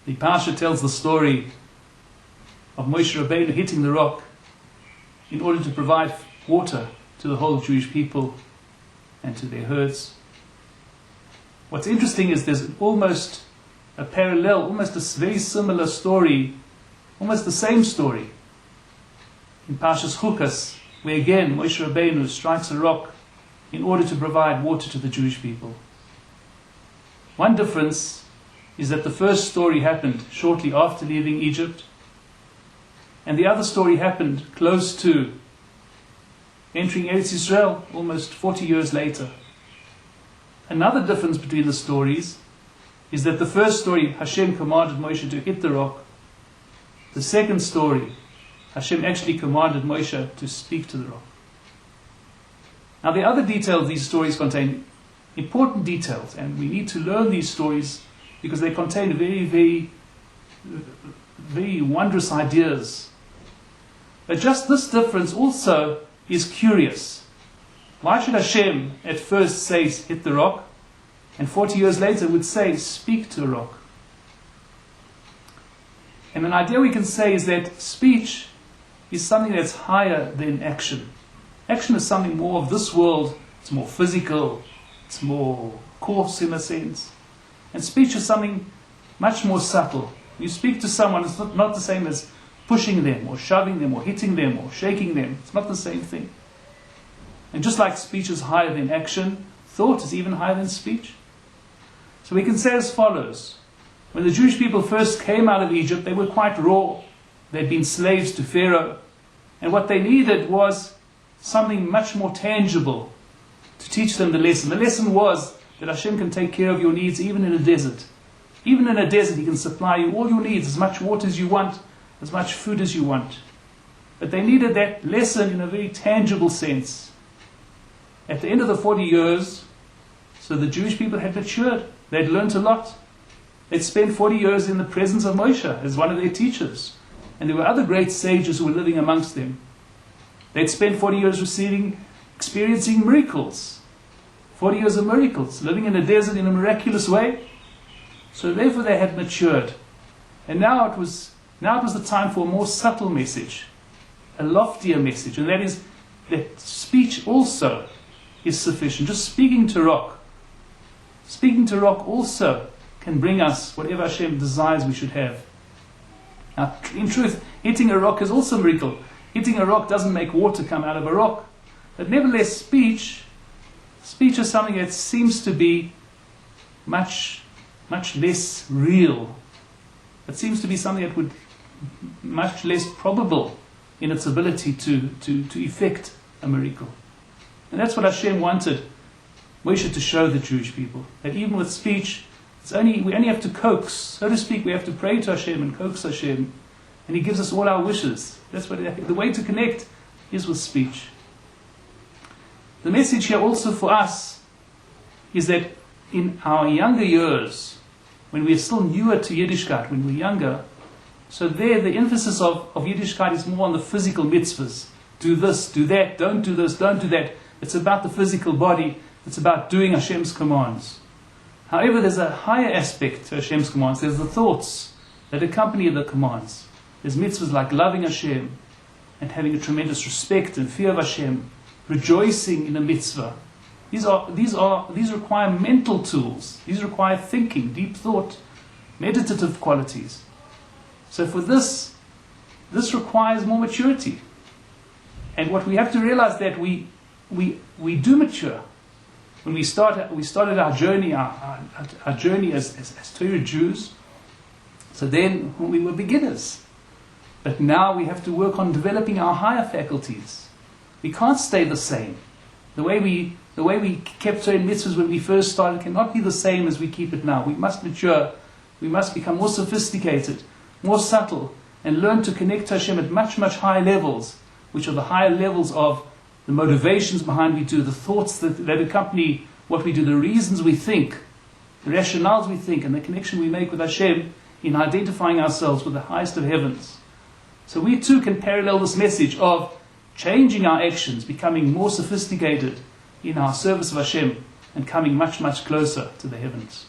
The Parsha tells the story of Moshe Rabbeinu hitting the rock in order to provide water to the whole Jewish people and to their herds. What's interesting is there's almost a parallel, almost a very similar story, almost the same story in Parshas Chukas, where again Moshe Rabbeinu strikes a rock in order to provide water to the Jewish people. One difference is that the first story happened shortly after leaving Egypt, and the other story happened close to entering Eretz Yisrael, almost 40 years later. Another difference between the stories is that the first story, Hashem commanded Moshe to hit the rock. The second story, Hashem actually commanded Moshe to speak to the rock. Now the other details these stories contain, important details, and we need to learn these stories because they contain very, very, very wondrous ideas. But just this difference also is curious. Why should Hashem at first say hit the rock, and 40 years later would say speak to a rock? And an idea we can say is that speech is something that's higher than action. Action is something more of this world. It's more physical, it's more coarse in a sense. And speech is something much more subtle. You speak to someone, it's not the same as pushing them or shoving them or hitting them or shaking them. It's not the same thing. And just like speech is higher than action, thought is even higher than speech. So we can say as follows. When the Jewish people first came out of Egypt, they were quite raw. They'd been slaves to Pharaoh. And what they needed was something much more tangible to teach them the lesson. The lesson was that Hashem can take care of your needs even in a desert. Even in a desert, He can supply you all your needs, as much water as you want, as much food as you want. But they needed that lesson in a very tangible sense. At the end of the 40 years, so the Jewish people had matured. They'd learned a lot. They'd spent 40 years in the presence of Moshe as one of their teachers. And there were other great sages who were living amongst them. They'd spent 40 years experiencing miracles. 40 years of miracles, living in a desert in a miraculous way. So therefore they had matured. And now it was the time for a more subtle message, a loftier message. And that is that speech also is sufficient. Just speaking to rock. Speaking to rock also can bring us whatever Hashem desires we should have. Now, in truth, hitting a rock is also a miracle. Hitting a rock doesn't make water come out of a rock. But nevertheless, speech is something that seems to be much less real. It seems to be something that would much less probable in its ability to effect a miracle. And that's what Hashem wanted Moshe to show the Jewish people. That even with speech, we only have to coax, so to speak. We have to pray to Hashem and coax Hashem, and He gives us all our wishes. That's what the way to connect is with speech. The message here also for us is that in our younger years, when we are still newer to Yiddishkeit, when we're younger, so there the emphasis of Yiddishkeit is more on the physical mitzvahs. Do this, do that, don't do this, don't do that. It's about the physical body. It's about doing Hashem's commands. However, there's a higher aspect to Hashem's commands. There's the thoughts that accompany the commands. There's mitzvahs like loving Hashem and having a tremendous respect and fear of Hashem, rejoicing in a mitzvah. These require mental tools. These require thinking, deep thought, meditative qualities. So for this requires more maturity. And what we have to realize that we do mature. When we started our journey, our journey as Torah Jews, so then we were beginners. But now we have to work on developing our higher faculties. We can't stay the same. The way we kept certain mitzvahs when we first started cannot be the same as we keep it now. We must mature. We must become more sophisticated, more subtle, and learn to connect to Hashem at much, much higher levels, which are the higher levels of the motivations behind we do, the thoughts that accompany what we do, the reasons we think, the rationales we think, and the connection we make with Hashem in identifying ourselves with the highest of heavens. So we too can parallel this message of changing our actions, becoming more sophisticated in our service of Hashem, and coming much, much closer to the heavens.